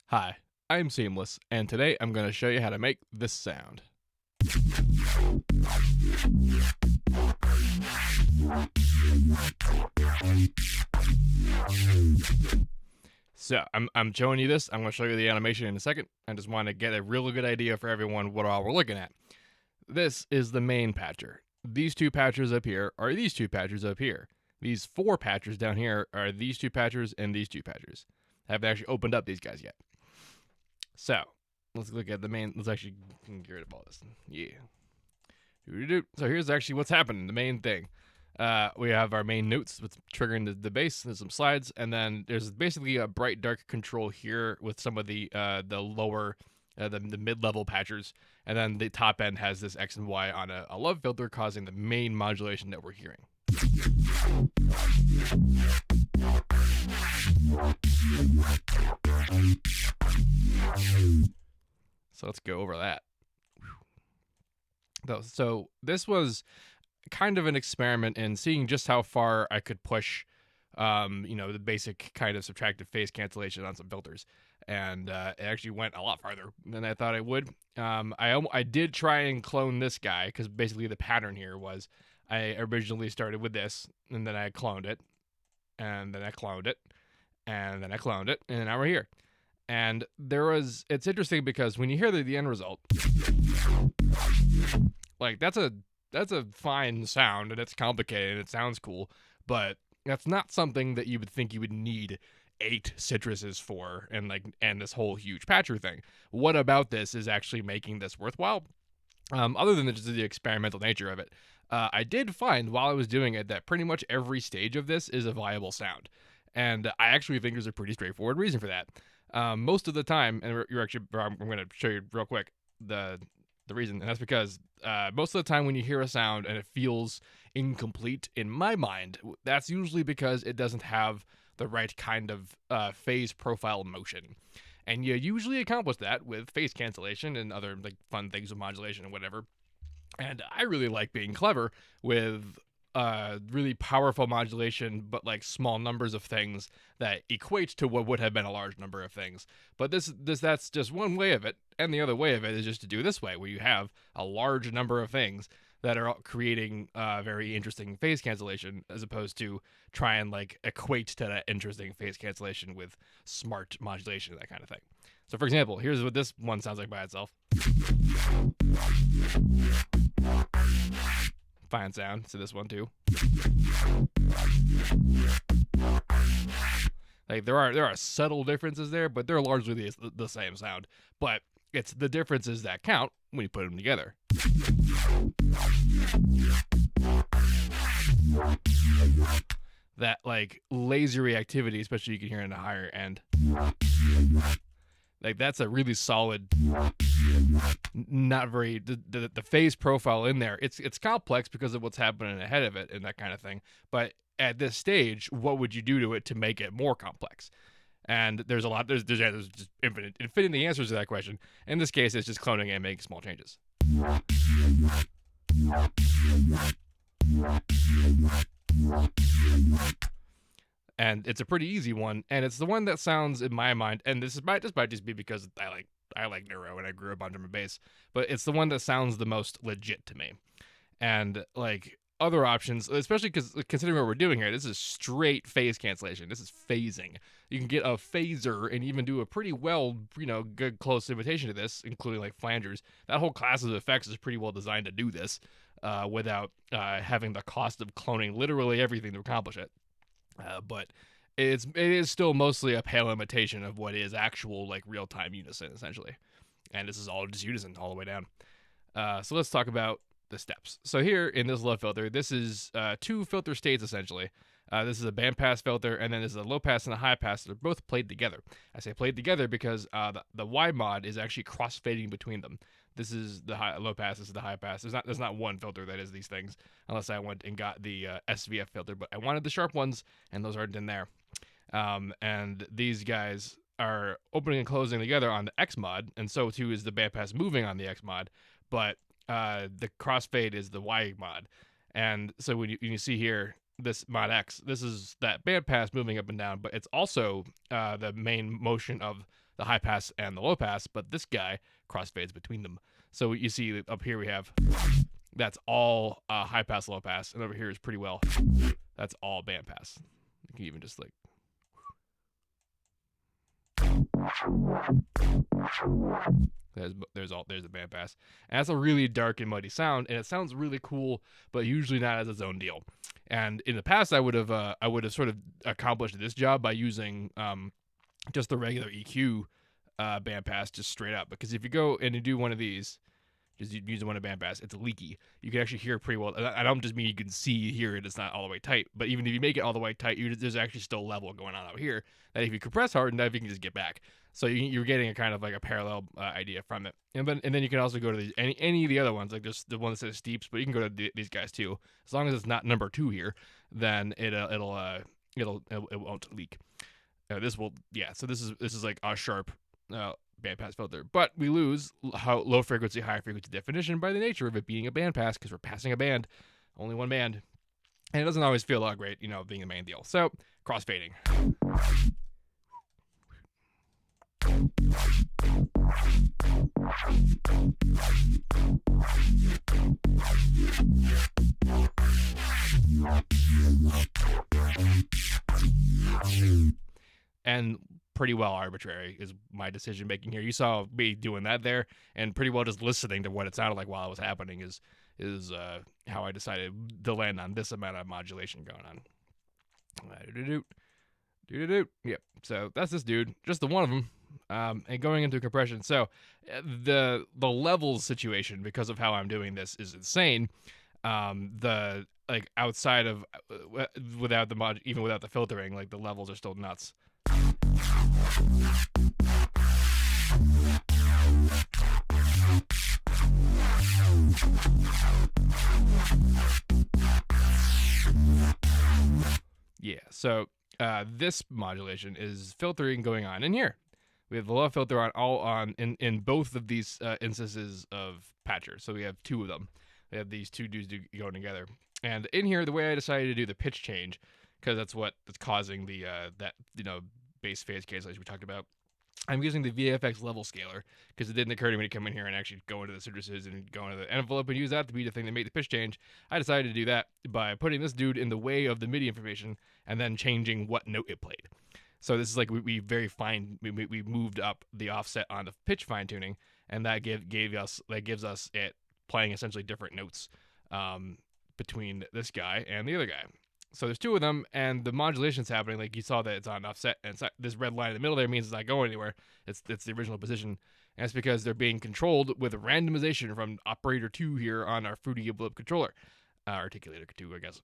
Hi, I'm Seamless, and today I'm going to show you how to make this sound. So, I'm showing you this. I'm going to show you the animation in a second. I just want to get a really good idea for everyone what all we're looking at. This is the main patcher. These two patchers up here are these two patchers up here. These four patchers down here are these two patchers and these two patchers. I haven't actually opened up these guys yet. So, let's look at the main. Let's actually get rid of all this. Yeah. So here's actually what's happening. The main thing. We have our main notes with triggering the bass. There's some slides, and then there's basically a bright dark control here with some of the lower, the mid level patchers, and then the top end has this X and Y on a love filter, causing the main modulation that we're hearing. So let's go over that. So this was kind of an experiment in seeing just how far I could push, the basic kind of subtractive phase cancellation on some filters, and it actually went a lot farther than I thought it would. I did try and clone this guy because basically the pattern here was I originally started with this, and then I cloned it, and then I cloned it, and then I cloned it, and now we're here. And it's interesting because when you hear the end result, like that's a fine sound and it's complicated and it sounds cool, but that's not something that you would think you would need 8 Sytruses for and this whole huge patcher thing. What about this is actually making this worthwhile? Other than just the experimental nature of it, I did find while I was doing it that pretty much every stage of this is a viable sound, and I actually think there's a pretty straightforward reason for that. Most of the time, and I'm going to show you real quick the reason, and that's because most of the time when you hear a sound and it feels incomplete, in my mind, that's usually because it doesn't have the right kind of phase profile motion. And you usually accomplish that with phase cancellation and other like fun things with modulation and whatever. And I really like being clever with really powerful modulation, but like small numbers of things that equate to what would have been a large number of things. But that's just one way of it, and the other way of it is just to do this way, where you have a large number of things that are creating very interesting phase cancellation, as opposed to try and like equate to that interesting phase cancellation with smart modulation and that kind of thing. So, for example, here's what this one sounds like by itself. Fine sound. So this one too. Like there are subtle differences there, but they're largely the same sound. But it's the differences that count when you put them together. That like lasery activity, especially you can hear in the higher end. Like that's a really solid, not very the phase profile in there. It's complex because of what's happening ahead of it and that kind of thing. But at this stage, what would you do to it to make it more complex? And there's a lot. There's just infinite the answers to that question. In this case, it's just cloning and making small changes. And it's a pretty easy one, and it's the one that sounds, in my mind, and this might just be because I like neuro and I grew up on drum and bass, but it's the one that sounds the most legit to me. And like other options, especially because considering what we're doing here, this is straight phase cancellation. This is phasing. You can get a phaser and even do a pretty well, good close imitation to this, including like flangers. That whole class of effects is pretty well designed to do this without having the cost of cloning literally everything to accomplish it. But it is still mostly a pale imitation of what is actual like real time unison essentially, and this is all just unison all the way down. So let's talk about the steps. So here in this low filter, this is 2 filter states essentially. This is a bandpass filter, and then this is a low pass and a high pass. They're both played together. I say played together because the Y mod is actually cross fading between them. This is the low pass. This is the high pass. There's not one filter that is these things, unless I went and got the SVF filter. But I wanted the sharp ones, and those aren't in there. And these guys are opening and closing together on the X mod, and so too is the bandpass moving on the X mod. But the crossfade is the Y mod, and so when you see here this mod X, this is that bandpass moving up and down, but it's also the main motion of the high pass and the low pass, but this guy crossfades between them. So you see up here we have, that's all high pass, low pass, and over here is pretty well, that's all band pass. You can even just like, there's the band pass, and that's a really dark and muddy sound, and it sounds really cool, but usually not as its own deal. And in the past, I would have sort of accomplished this job by using just the regular EQ band pass just straight up, because if you go and you do one of these, just using one of band pass, it's leaky. You can actually hear it pretty well. I don't just mean you can hear it, it's not all the way tight, but even if you make it all the way tight, there's actually still level going on out here that if you compress hard enough, you can just get back. So you're getting a kind of like a parallel idea from it. And then you can also go to these, any of the other ones, like just the one that says steeps, but you can go to these guys too. As long as it's not number 2 here, then it won't leak. This will, yeah. So this is like a sharp bandpass filter, but we lose low frequency, high frequency definition by the nature of it being a bandpass, because we're passing a band, only one band, and it doesn't always feel all great, being the main deal. So crossfading. And pretty well arbitrary is my decision making here. You saw me doing that there, and pretty well just listening to what it sounded like while it was happening is how I decided to land on this amount of modulation going on. Yep. So that's this dude, just the one of them, and going into compression. So the levels situation, because of how I'm doing this, is insane. The like outside of without the even without the filtering, like the levels are still nuts. Yeah, so this modulation is filtering going on in here. We have the low filter on in both of these instances of patcher. So we have 2 of them. We have these 2 dudes going together. And in here, the way I decided to do the pitch change, because that's causing the bass phase cancellation we talked about, I'm using the VFX level scaler, because it didn't occur to me to come in here and actually go into the Sytruses and go into the envelope and use that to be the thing that made the pitch change. I decided to do that by putting this dude in the way of the MIDI information and then changing what note it played. So this is like we moved up the offset on the pitch fine tuning, and that gives us it playing essentially different notes between this guy and the other guy. So there's 2 of them, and the modulation's happening. Like you saw that it's on offset, and this red line in the middle there means it's not going anywhere. It's the original position, and it's because they're being controlled with randomization from operator 2 here on our Fruity Envelope controller, articulator 2, I guess.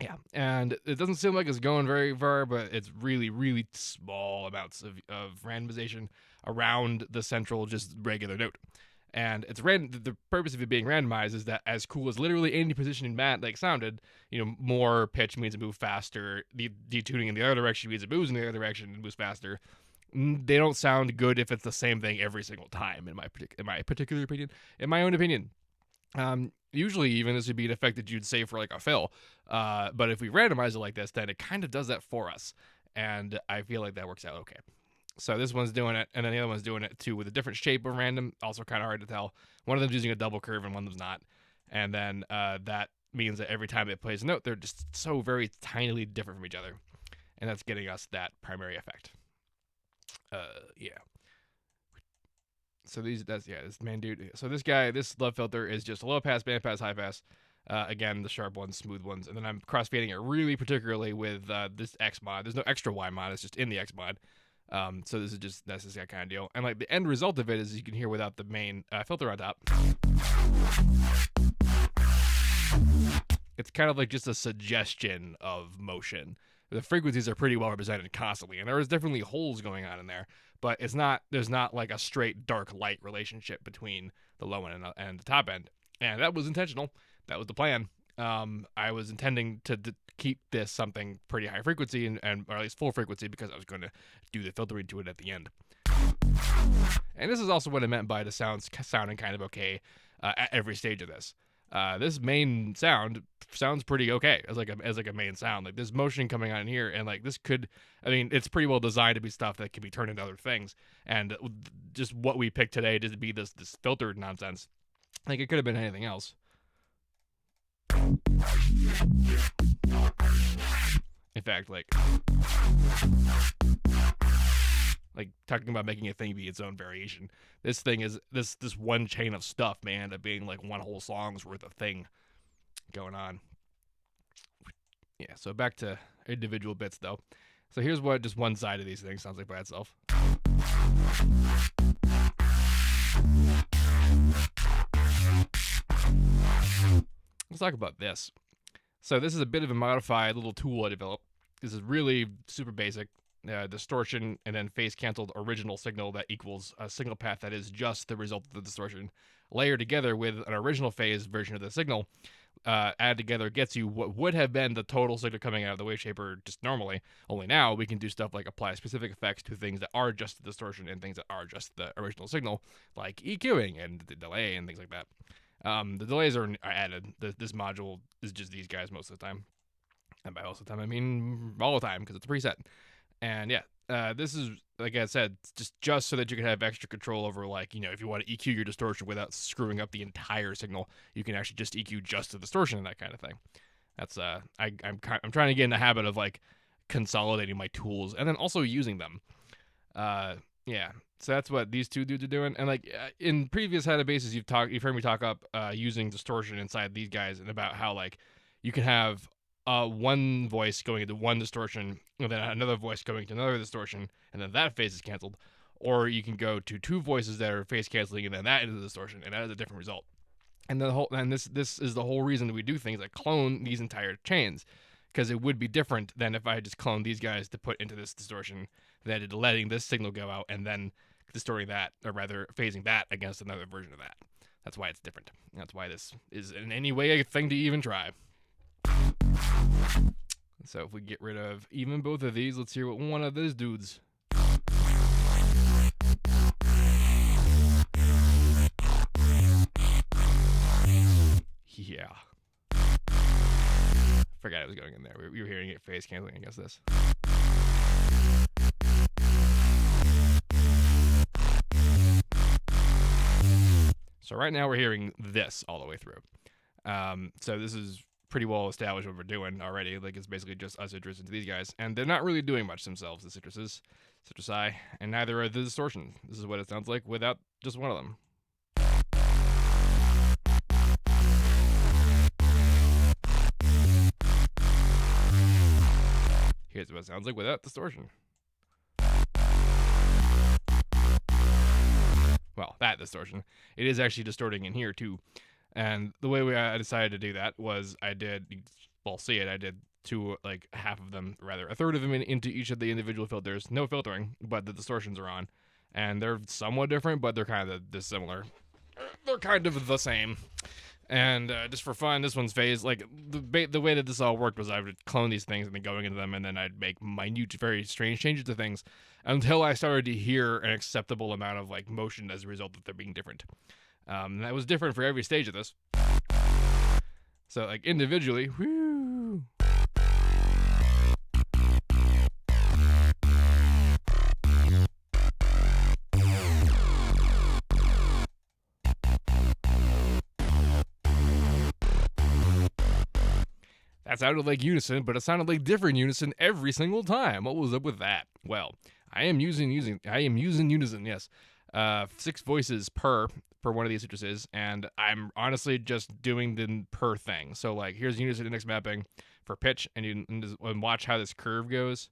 Yeah, and it doesn't seem like it's going very far, but it's really, really small amounts of randomization around the central, just regular note. And it's the purpose of it being randomized is that as cool as literally any position in Matt like sounded, more pitch means it moves faster. The detuning in the other direction means it moves in the other direction and moves faster. They don't sound good if it's the same thing every single time, in my particular opinion. In my own opinion. Usually even this would be an effect that you'd save for like a fill. But if we randomize it like this, then it kind of does that for us. And I feel like that works out okay. So this one's doing it, and then the other one's doing it too with a different shape of random. Also kind of hard to tell. One of them's using a double curve and one of them's not. And then that means that every time it plays a note, they're just so very tinily different from each other. And that's getting us that primary effect. Yeah. So this main dude. So this guy, this low filter is just a low pass, band pass, high pass. Again, the sharp ones, smooth ones. And then I'm crossfading it really particularly with this X mod. There's no extra Y mod, it's just in the X mod. So this is that kind of deal. And like the end result of it is you can hear without the main filter on top. It's kind of like just a suggestion of motion. The frequencies are pretty well represented constantly, and there is definitely holes going on in there, but there's not like a straight dark light relationship between the low end and the top end. And that was intentional. That was the plan. I was intending to keep this something pretty high frequency and or at least full frequency, because I was going to do the filtering to it at the end. And this is also what I meant by the sounding kind of okay at every stage of this. This main sound sounds pretty okay as like a main sound. Like there's motion coming on in here, and like this could, I mean, it's pretty well designed to be stuff that can be turned into other things. And just what we picked today to be this filtered nonsense, like it could have been anything else. In fact, like talking about making a thing be its own variation. This thing is this one chain of stuff, man, of being like one whole song's worth of thing going on. Yeah, so back to individual bits though. So here's what just one side of these things sounds like by itself. Let's talk about this. So this is a bit of a modified little tool I developed. This is really super basic. Distortion and then phase canceled original signal that equals a signal path that is just the result of the distortion, layered together with an original phase version of the signal, added together gets you what would have been the total signal coming out of the wave shaper just normally. Only now we can do stuff like apply specific effects to things that are just the distortion and things that are just the original signal, like EQing and the delay and things like that. The delays are added. This module is just these guys most of the time. And by most of the time, I mean all the time because it's a preset. And yeah, this is, like I said, just so that you can have extra control over, like, you know, if you want to EQ your distortion without screwing up the entire signal, you can actually just EQ just the distortion and that kind of thing. That's I'm trying to get in the habit of like consolidating my tools and then also using them. Yeah. So that's what these two dudes are doing. And like in previous How to Bases, you've heard me talk up using distortion inside these guys and about how like you can have one voice going into one distortion, and then another voice going to another distortion, and then that phase is canceled. Or you can go to two voices that are phase canceling, and then that into the distortion, and that is a different result. And this is the whole reason that we do things like clone these entire chains, because it would be different than if I had just cloned these guys to put into this distortion, then letting this signal go out and then distorting that, or rather phasing that against another version of that. That's why it's different. That's why this is in any way a thing to even try. So if we get rid of even both of these, let's hear what one of those dudes. Yeah. Forgot it was going in there. We were hearing it phase canceling against this. So right now we're hearing this all the way through. So this is pretty well established what we're doing already. Like it's basically just us Sytrus into these guys, and they're not really doing much themselves, the Sytrusi, and neither are the distortion. This is what it sounds like without just one of them. Here's what it sounds like without distortion. Well, that distortion. It is actually distorting in here too. And the way I decided to do that was I did two, like half of them, rather, a third of them into each of the individual filters. No filtering, but the distortions are on. And they're somewhat different, but they're kind of dissimilar. They're kind of the same. And just for fun, this one's phase, like the way that this all worked was I would clone these things and then going into them, and then I'd make minute, very strange changes to things until I started to hear an acceptable amount of like motion as a result of them being different. That was different for every stage of this. So like individually, whoo. That sounded like Unison, but it sounded like different Unison every single time. What was up with that? Well, I am using Unison, yes. 6 voices per one of these Sytruses, and I'm honestly just doing the per thing. So like here's Unison index mapping for pitch, and watch how this curve goes.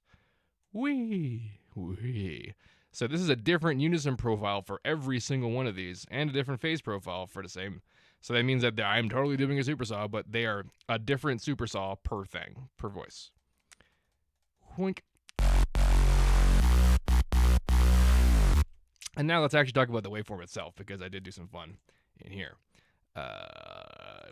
Wee. So this is a different Unison profile for every single one of these, and a different phase profile for the same. So that means that I'm totally doing a supersaw, but they are a different supersaw per thing, per voice. Wink. And now let's actually talk about the waveform itself, because I did do some fun in here.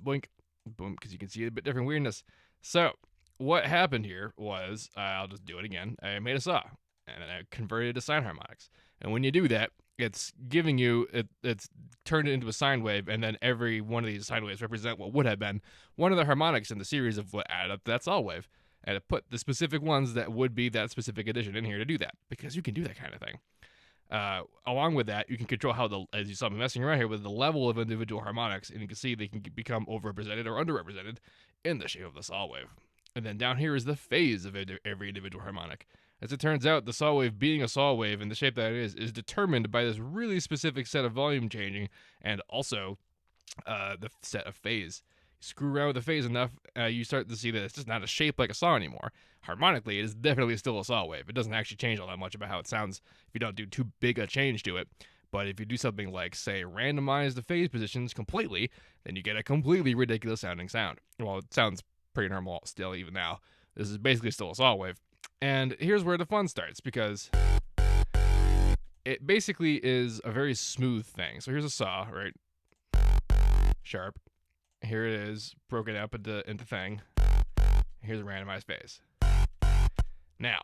Blink, boom, because you can see a bit different weirdness. So what happened here was, I'll just do it again. I made a saw, and I converted it to sine harmonics. And when you do that, it's giving you it's turned it into a sine wave, and then every one of these sine waves represent what would have been one of the harmonics in the series of what added up to that saw wave, and it put the specific ones that would be that specific addition in here to do that, because you can do that kind of thing. Along with that, you can control how as you saw me messing around here with the level of individual harmonics, and you can see they can become overrepresented or underrepresented in the shape of the saw wave. And then down here is the phase of every individual harmonic. As it turns out, the saw wave being a saw wave in the shape that it is determined by this really specific set of volume changing, and also the set of phase. You screw around with the phase enough, you start to see that it's just not a shape like a saw anymore. Harmonically, it is definitely still a saw wave. It doesn't actually change all that much about how it sounds if you don't do too big a change to it. But if you do something like, say, randomize the phase positions completely, then you get a completely ridiculous sounding sound. Well, it sounds pretty normal still even now. This is basically still a saw wave. And here's where the fun starts, because it basically is a very smooth thing. So here's a saw, right? Sharp. Here it is, broken up into thing. Here's a randomized phase. Now,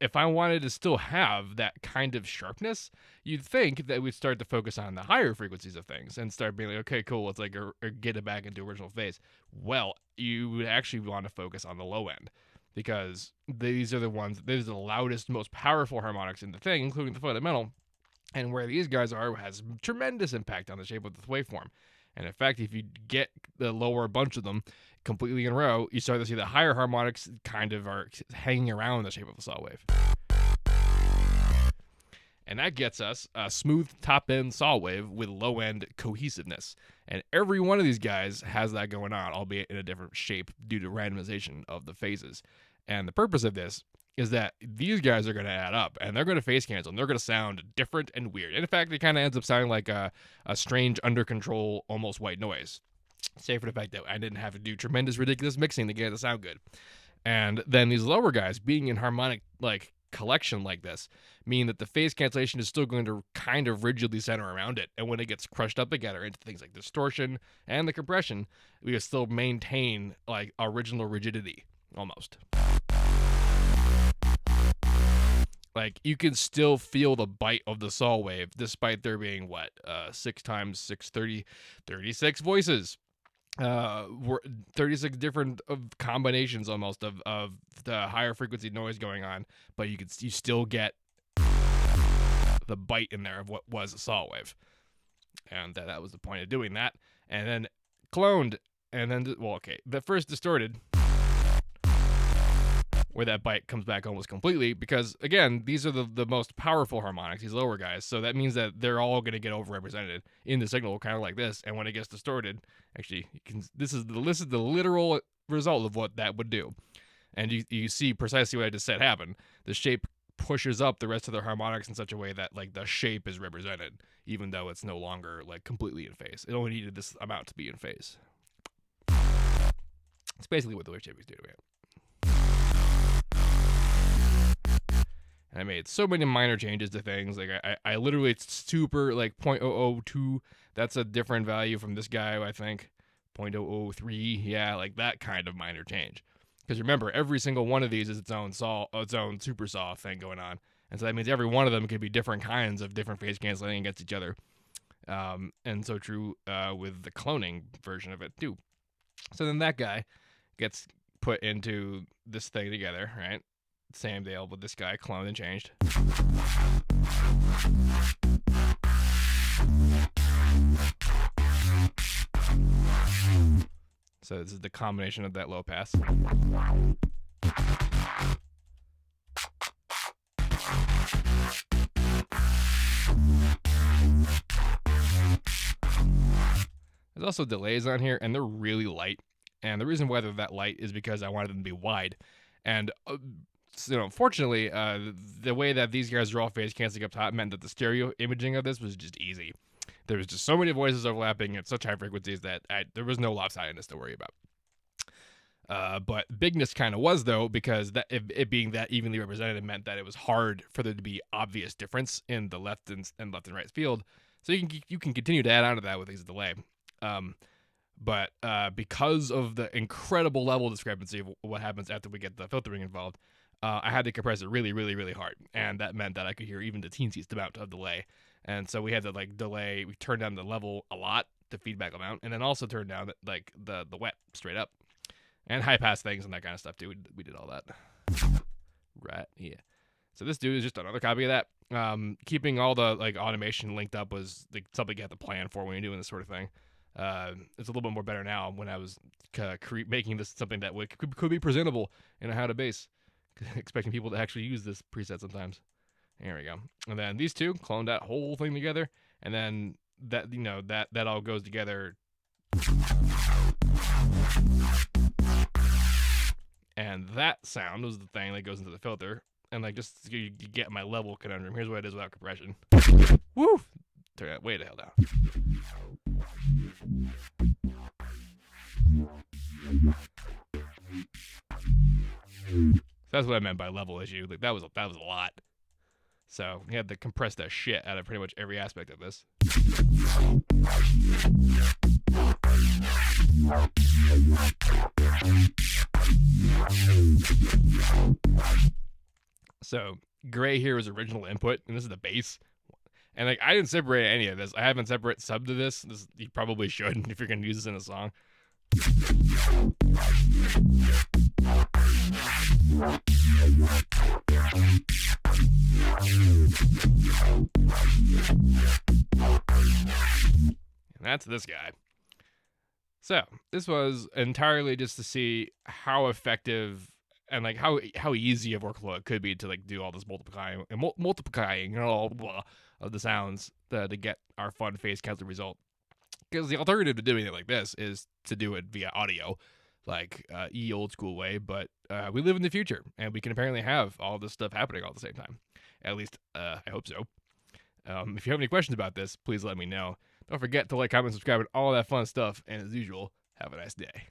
if I wanted to still have that kind of sharpness, you'd think that we'd start to focus on the higher frequencies of things and start being like, okay, cool, let's like get it back into original phase. Well, you would actually want to focus on the low end, because these are the the loudest, most powerful harmonics in the thing, including the fundamental. And where these guys are has tremendous impact on the shape of the waveform. And in fact, if you get the lower bunch of them completely in a row, you start to see the higher harmonics kind of are hanging around the shape of the saw wave. And that gets us a smooth top-end saw wave with low-end cohesiveness. And every one of these guys has that going on, albeit in a different shape due to randomization of the phases. And the purpose of this is that these guys are going to add up, and they're going to phase cancel, and they're going to sound different and weird. And in fact, it kind of ends up sounding like a strange, under control, almost white noise. Save for the fact that I didn't have to do tremendous, ridiculous mixing to get it to sound good. And then these lower guys, being in harmonic like collection like this, mean that the phase cancellation is still going to kind of rigidly center around it. And when it gets crushed up together into things like distortion and the compression, we can still maintain like original rigidity almost. Like, you can still feel the bite of the saw wave, despite there being, 6 times 6, 36 voices. 36 different combinations almost of the higher frequency noise going on, but you still get the bite in there of what was a saw wave. And that was the point of doing that. And then cloned, and then, the first distorted, where that bite comes back almost completely, because again, these are the most powerful harmonics, these lower guys, so that means that they're all going to get overrepresented in the signal, kind of like this. And when it gets distorted, actually, this is the literal result of what that would do. And you see precisely what I just said happen. The shape pushes up the rest of the harmonics in such a way that like the shape is represented, even though it's no longer like completely in phase. It only needed this amount to be in phase. It's basically what the wave shape is doing. I made so many minor changes to things. Like I literally, it's super like 0.002. That's a different value from this guy, I think. 0.003. Yeah, like that kind of minor change. Because remember, every single one of these is its own super saw thing going on. And so that means every one of them could be different kinds of different phase canceling against each other. And so true with the cloning version of it too. So then that guy gets put into this thing together, right? Same deal, but this guy cloned and changed. So this is the combination of that low pass. There's also delays on here, and they're really light. And the reason why they're that light is because I wanted them to be wide. And fortunately, the way that these guys are all phase canceling up top meant that the stereo imaging of this was just easy. There was just so many voices overlapping at such high frequencies that there was no lopsidedness to worry about. But bigness kind of was, though, because it being that evenly represented meant that it was hard for there to be obvious difference in the left and right field. So you can continue to add on to that with these delay. But because of the incredible level discrepancy of what happens after we get the filtering involved, I had to compress it really, really, really hard, and that meant that I could hear even the teensiest amount of delay. And so we had to like delay. We turned down the level a lot, the feedback amount, and then also turned down like the wet straight up, and high pass things and that kind of stuff too. We did all that. Right, yeah. So this dude is just another copy of that. Keeping all the like automation linked up was like something you have to plan for when you're doing this sort of thing. It's a little bit more better now when I was making this something that could be presentable in a how to base, expecting people to actually use this preset sometimes. There we go. And then these two cloned that whole thing together, and then that that all goes together. And that sound was the thing that goes into the filter. And like just so you get my level conundrum. Here's what it is without compression. Woo! Turn that way the hell down. That's what I meant by level issue. Like that was a lot. So we had to compress the shit out of pretty much every aspect of this. So gray here is original input, and this is the bass. And like I didn't separate any of this. I haven't separate sub to this. You probably should if you're gonna use this in a song. And that's this guy. So this was entirely just to see how effective and like how easy of workflow it could be to like do all this multiplying of the sounds to get our fun phase counter result. Because the alternative to doing it like this is to do it via audio, like old school way. But we live in the future, and we can apparently have all this stuff happening all at the same time. At least I hope so. If you have any questions about this, please let me know. Don't forget to like, comment, subscribe, and all that fun stuff. And as usual, have a nice day.